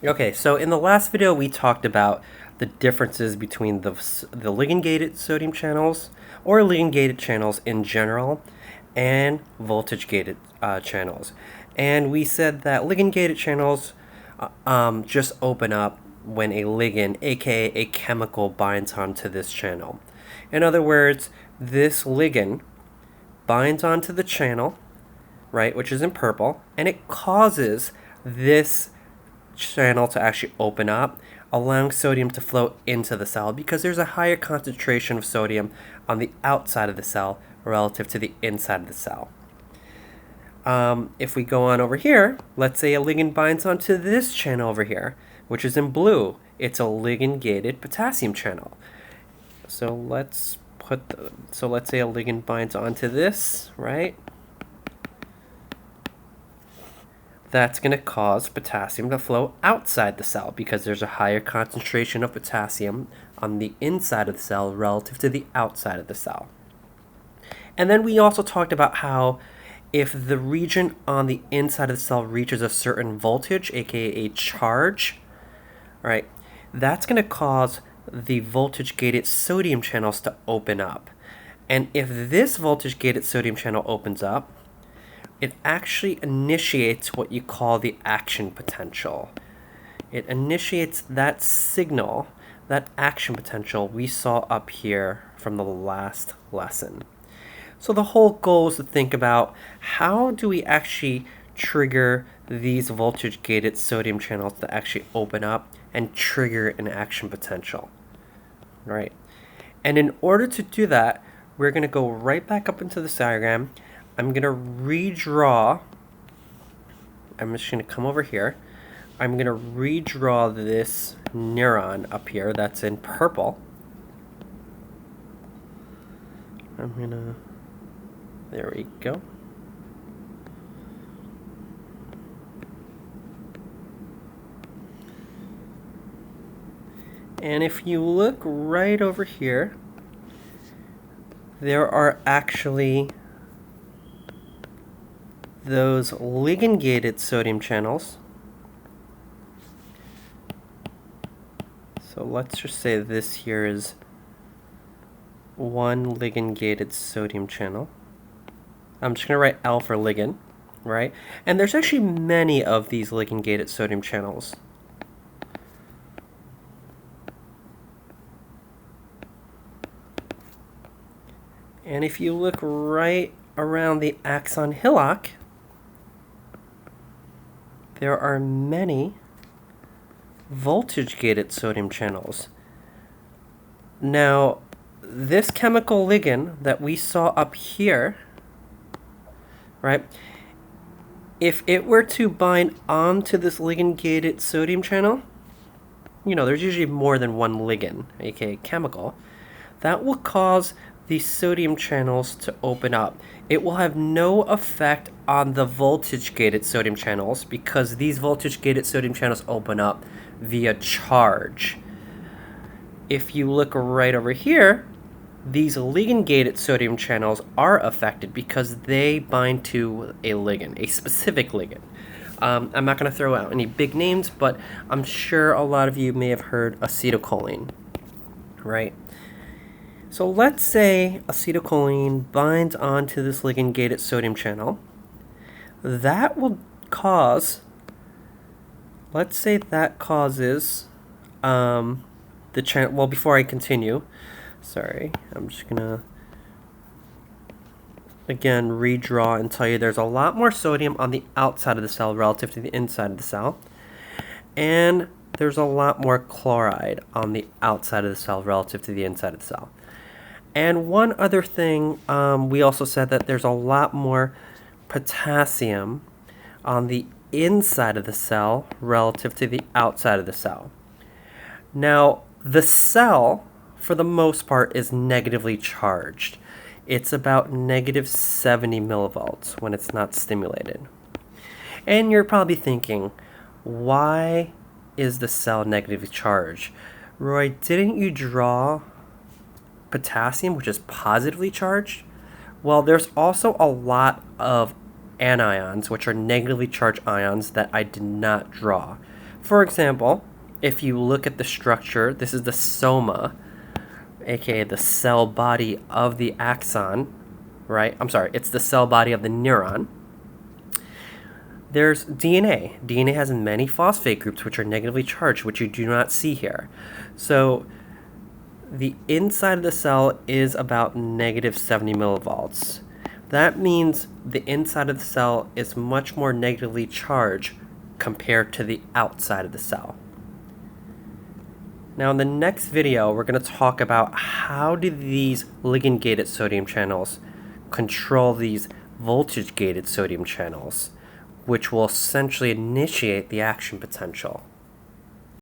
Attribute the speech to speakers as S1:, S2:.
S1: Okay, so in the last video we talked about the differences between the ligand-gated sodium channels, or ligand-gated channels in general, and voltage-gated channels. And we said that ligand-gated channels just open up when a ligand, aka a chemical, binds onto this channel. In other words, this ligand binds onto the channel, right, which is in purple, and it causes this channel to actually open up, allowing sodium to flow into the cell because there's a higher concentration of sodium on the outside of the cell relative to the inside of the cell. If we go on over here, let's say a ligand binds onto this channel over here, which is in blue. It's a ligand-gated potassium channel. So let's say a ligand binds onto this, right? That's going to cause potassium to flow outside the cell because there's a higher concentration of potassium on the inside of the cell relative to the outside of the cell. And then we also talked about how if the region on the inside of the cell reaches a certain voltage, aka a charge, right, that's going to cause the voltage-gated sodium channels to open up. And if this voltage-gated sodium channel opens up, it actually initiates what you call the action potential. It initiates that signal, that action potential we saw up here from the last lesson. So the whole goal is to think about how do we actually trigger these voltage-gated sodium channels to actually open up and trigger an action potential, right? And in order to do that, we're going to go right back up into this diagram. I'm going to redraw. I'm just going to come over here. I'm going to redraw this neuron up here that's in purple. There we go. And if you look right over here, there are actually those ligand-gated sodium channels. So let's just say this here is one ligand-gated sodium channel. I'm just going to write L for ligand, right? And there's actually many of these ligand-gated sodium channels. And if you look right around the axon hillock, there are many voltage-gated sodium channels. Now, this chemical ligand that we saw up here, right, if it were to bind onto this ligand-gated sodium channel, there's usually more than one ligand, aka chemical, that will cause these sodium channels to open up. It will have no effect on the voltage-gated sodium channels because these voltage-gated sodium channels open up via charge. If you look right over here, these ligand-gated sodium channels are affected because they bind to a ligand, a specific ligand. I'm not going to throw out any big names, but I'm sure a lot of you may have heard acetylcholine, right? So let's say acetylcholine binds onto this ligand-gated sodium channel. That will cause, let's say that causes the channel, well, before I continue, sorry, I'm just going to, again, redraw and tell you there's a lot more sodium on the outside of the cell relative to the inside of the cell. And there's a lot more chloride on the outside of the cell relative to the inside of the cell. And one other thing, we also said that there's a lot more potassium on the inside of the cell relative to the outside of the cell. Now, the cell, for the most part, is negatively charged. It's about negative 70 millivolts when it's not stimulated. And you're probably thinking, why is the cell negatively charged? Roy, didn't you draw potassium, which is positively charged? Well, there's also a lot of anions, which are negatively charged ions, that I did not draw. For example, if you look at the structure, this is the soma, aka the cell body of the axon, right? I'm sorry, it's the cell body of the neuron. There's DNA. DNA has many phosphate groups which are negatively charged, which you do not see here. So the inside of the cell is about negative 70 millivolts. That means the inside of the cell is much more negatively charged compared to the outside of the cell. Now in the next video, we're going to talk about how do these ligand-gated sodium channels control these voltage-gated sodium channels, which will essentially initiate the action potential.